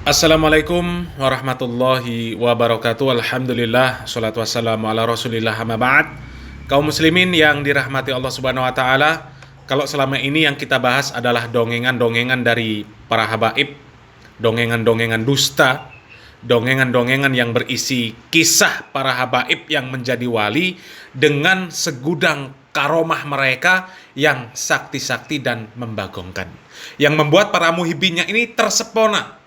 Assalamualaikum warahmatullahi wabarakatuh. Alhamdulillah, salatu wassalamu ala rasulillah, amma ba'd. Kaum muslimin yang dirahmati Allah subhanahu wa ta'ala, kalau selama ini yang kita bahas adalah dongengan-dongengan dari para habaib, dongengan-dongengan dusta, dongengan-dongengan yang berisi kisah para habaib yang menjadi wali dengan segudang karomah mereka yang sakti-sakti dan membagongkan, yang membuat para muhibinnya ini tersepona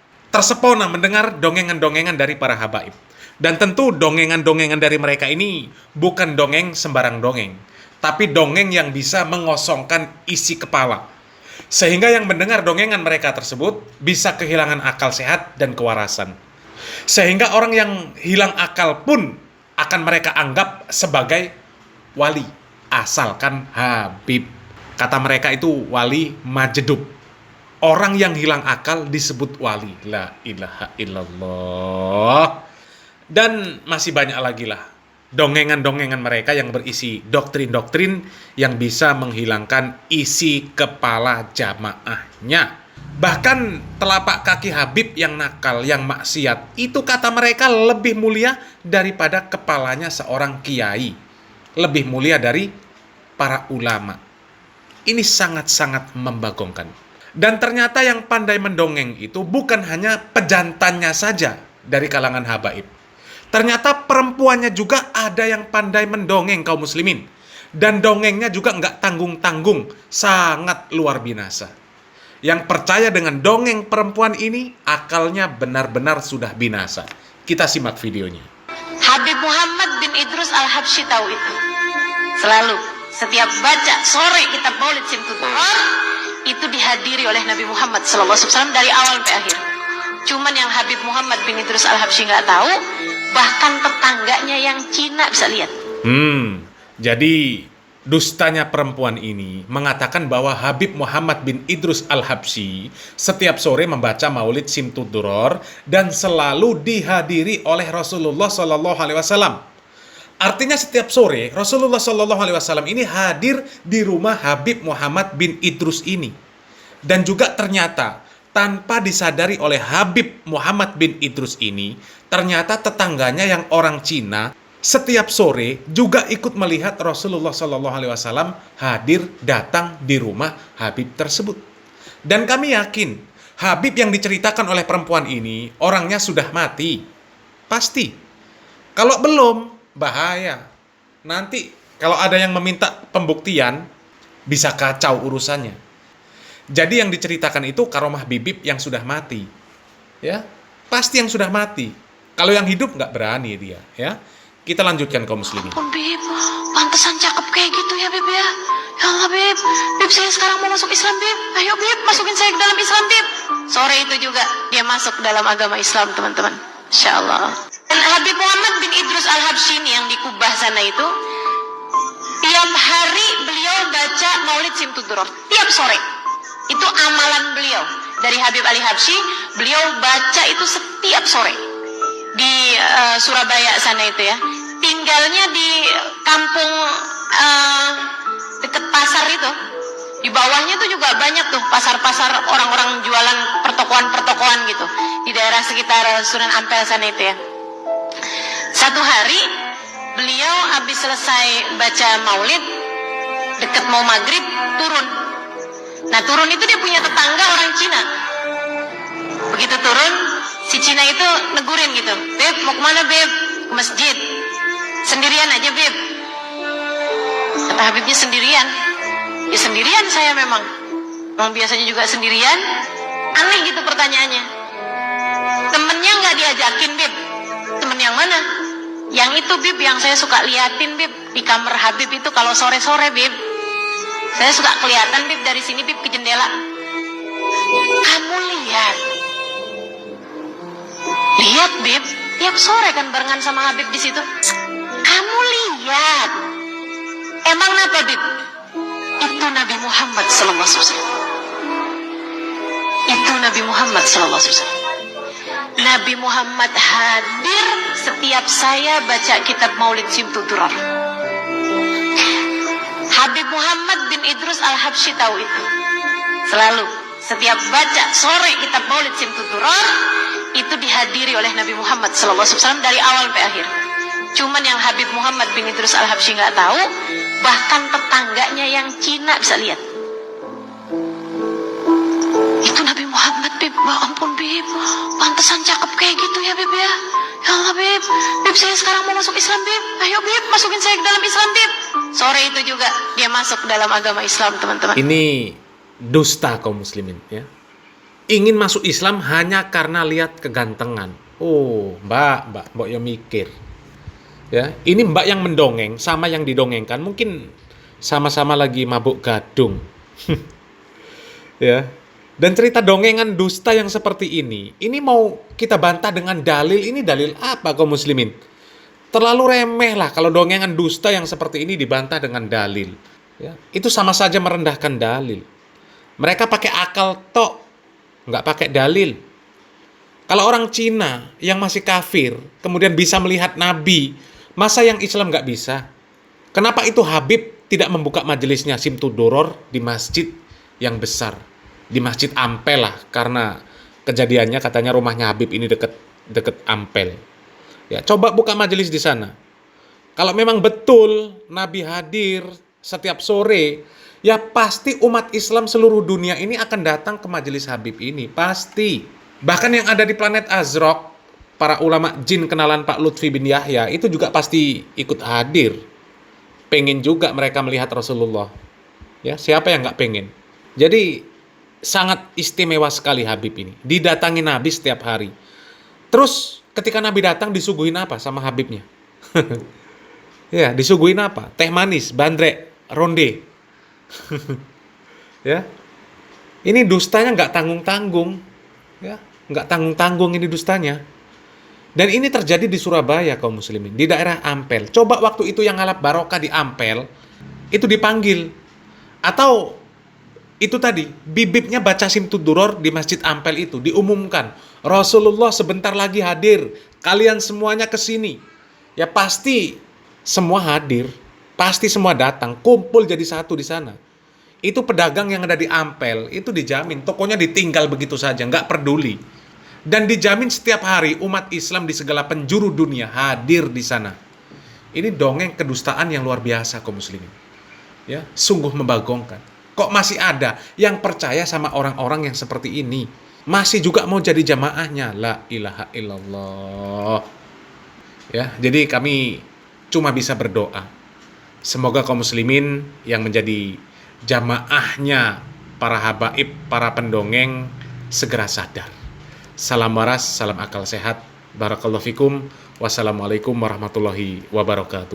mendengar dongengan-dongengan dari para habaib. Dan tentu dongengan-dongengan dari mereka ini bukan dongeng sembarang dongeng, tapi dongeng yang bisa mengosongkan isi kepala. Sehingga yang mendengar dongengan mereka tersebut bisa kehilangan akal sehat dan kewarasan. Sehingga orang yang hilang akal pun akan mereka anggap sebagai wali, asalkan Habib. Kata mereka itu wali majedub. Orang yang hilang akal disebut wali. La ilaha illallah. Dan masih banyak lagi lah dongengan-dongengan mereka yang berisi doktrin-doktrin yang bisa menghilangkan isi kepala jamaahnya. Bahkan telapak kaki Habib yang nakal, yang maksiat, itu kata mereka lebih mulia daripada kepalanya seorang kiai. Lebih mulia dari para ulama. Ini sangat-sangat membagongkan. Dan ternyata yang pandai mendongeng itu bukan hanya pejantannya saja dari kalangan habaib. Ternyata perempuannya juga ada yang pandai mendongeng, kaum muslimin. Dan dongengnya juga nggak tanggung-tanggung, sangat luar binasa. Yang percaya dengan dongeng perempuan ini, akalnya benar-benar sudah binasa. Kita simak videonya. Habib Muhammad bin Idrus Al-Habsyi tahu itu. Selalu, setiap baca sore kitab Maulid Simtudur, itu dihadiri oleh Nabi Muhammad SAW dari awal sampai akhir. Cuman yang Habib Muhammad bin Idrus Al-Habsyi nggak tahu, bahkan tetangganya yang Cina bisa lihat. Jadi dustanya perempuan ini mengatakan bahwa Habib Muhammad bin Idrus Al-Habsyi setiap sore membaca Maulid Simtudur dan selalu dihadiri oleh Rasulullah SAW. Artinya setiap sore Rasulullah SAW ini hadir di rumah Habib Muhammad bin Idrus ini. Dan juga ternyata tanpa disadari oleh Habib Muhammad bin Idrus ini, ternyata tetangganya yang orang Cina setiap sore juga ikut melihat Rasulullah SAW hadir datang di rumah Habib tersebut. Dan kami yakin Habib yang diceritakan oleh perempuan ini orangnya sudah mati. Pasti. Kalau belum, bahaya. Nanti kalau ada yang meminta pembuktian, bisa kacau urusannya. Jadi yang diceritakan itu karomah bibib yang sudah mati. Ya, pasti yang sudah mati. Kalau yang hidup nggak berani dia. Ya, kita lanjutkan kaum muslimin. Ampun Bib, pantesan cakep kayak gitu ya Bib ya. Ya Allah Bib, Bib saya sekarang mau masuk Islam Bib. Ayo Bib, masukin saya ke dalam Islam Bib. Sore itu juga dia masuk ke dalam agama Islam teman-teman. Insya Allah. Dan Habib Muhammad bin Idrus Al-Habsyi ini yang di Kubah sana itu, tiap hari beliau baca Maulid Simtudur, tiap sore. Itu amalan beliau. Dari Habib Ali Habsyi, beliau baca itu setiap sore. Di Surabaya sana itu ya. Tinggalnya di kampung deket pasar itu. Di bawahnya tuh juga banyak tuh pasar-pasar orang-orang jualan pertokoan-pertokoan gitu. Di daerah sekitar Sunan Ampel sana itu ya. Satu hari beliau habis selesai baca maulid, deket mau maghrib turun. Nah turun itu dia punya tetangga orang Cina. Begitu turun, si Cina itu negurin gitu, Beb mau kemana Beb? Ke masjid. Sendirian aja Beb. Kata Habibnya sendirian. Ya sendirian saya memang biasanya juga sendirian. Aneh gitu pertanyaannya. Temennya nggak diajakin Beb. Temen yang mana? Yang itu Bib, yang saya suka liatin Bib di kamar Habib itu kalau sore-sore Bib. Saya suka kelihatan Bib dari sini Bib ke jendela. Kamu lihat? Lihat Bib, tiap sore kan barengan sama Habib di situ. Kamu lihat? Emang apa Bib? Itu Nabi Muhammad SAW. Itu Nabi Muhammad SAW. Nabi Muhammad hadir setiap saya baca kitab Maulid Simtudur. Habib Muhammad bin Idrus Al-Habsyi tahu itu. Selalu, setiap baca sore kitab Maulid Simtudur, itu dihadiri oleh Nabi Muhammad SAW dari awal sampai akhir. Cuman yang Habib Muhammad bin Idrus Al-Habsyi nggak tahu, bahkan tetangganya yang Cina bisa lihat. Itu Nabi Muhammad, Bib. Ya ampun, Bib. Pantesan cakep kayak gitu ya, Bib ya. Ya Allah, Bib. Bib, saya sekarang mau masuk Islam, Bib. Ayo, Bib, masukin saya ke dalam Islam, Bib. Sore itu juga dia masuk dalam agama Islam, teman-teman. Ini dusta kaum muslimin, ya. Ingin masuk Islam hanya karena lihat kegantengan. Oh, mbak ya mikir. Ya, ini mbak yang mendongeng sama yang didongengkan mungkin sama-sama lagi mabuk gadung. Ya. Dan cerita dongengan dusta yang seperti ini mau kita bantah dengan dalil. Ini dalil apa kaum muslimin? Terlalu remeh lah kalau dongengan dusta yang seperti ini dibantah dengan dalil. Ya, itu sama saja merendahkan dalil. Mereka pakai akal tok, nggak pakai dalil. Kalau orang Cina yang masih kafir kemudian bisa melihat Nabi, masa yang Islam nggak bisa? Kenapa itu Habib tidak membuka majelisnya Simtuduror di masjid yang besar? Di Masjid Ampel lah, karena kejadiannya katanya rumahnya Habib ini deket Ampel. Ya, coba buka majelis di sana. Kalau memang betul Nabi hadir setiap sore, ya pasti umat Islam seluruh dunia ini akan datang ke majelis Habib ini, pasti. Bahkan yang ada di planet Azraq, para ulama jin kenalan Pak Lutfi bin Yahya itu juga pasti ikut hadir. Pengen juga mereka melihat Rasulullah. Ya, siapa yang nggak pengen? Jadi sangat istimewa sekali Habib ini. Didatangi Nabi setiap hari. Terus ketika Nabi datang disuguhin apa sama Habibnya? Ya, disuguhin apa? Teh manis, bandrek, ronde. Ya. Ini dustanya nggak tanggung-tanggung. Ya, nggak tanggung-tanggung ini dustanya. Dan ini terjadi di Surabaya kaum muslimin, di daerah Ampel. Coba waktu itu yang ngalap barokah di Ampel itu dipanggil. Atau itu tadi, bibitnya baca Simtuduror di Masjid Ampel itu diumumkan, Rasulullah sebentar lagi hadir, kalian semuanya ke sini. Ya pasti semua hadir, pasti semua datang, kumpul jadi satu di sana. Itu pedagang yang ada di Ampel itu dijamin tokonya ditinggal begitu saja, nggak peduli. Dan dijamin setiap hari umat Islam di segala penjuru dunia hadir di sana. Ini dongeng kedustaan yang luar biasa kaum muslimin. Ya, sungguh membagongkan. Kok masih ada yang percaya sama orang-orang yang seperti ini? Masih juga mau jadi jamaahnya? La ilaha illallah. Ya, jadi kami cuma bisa berdoa. Semoga kaum muslimin yang menjadi jamaahnya para habaib, para pendongeng segera sadar. Salam waras, salam akal sehat. Barakallahu fikum. Wassalamualaikum warahmatullahi wabarakatuh.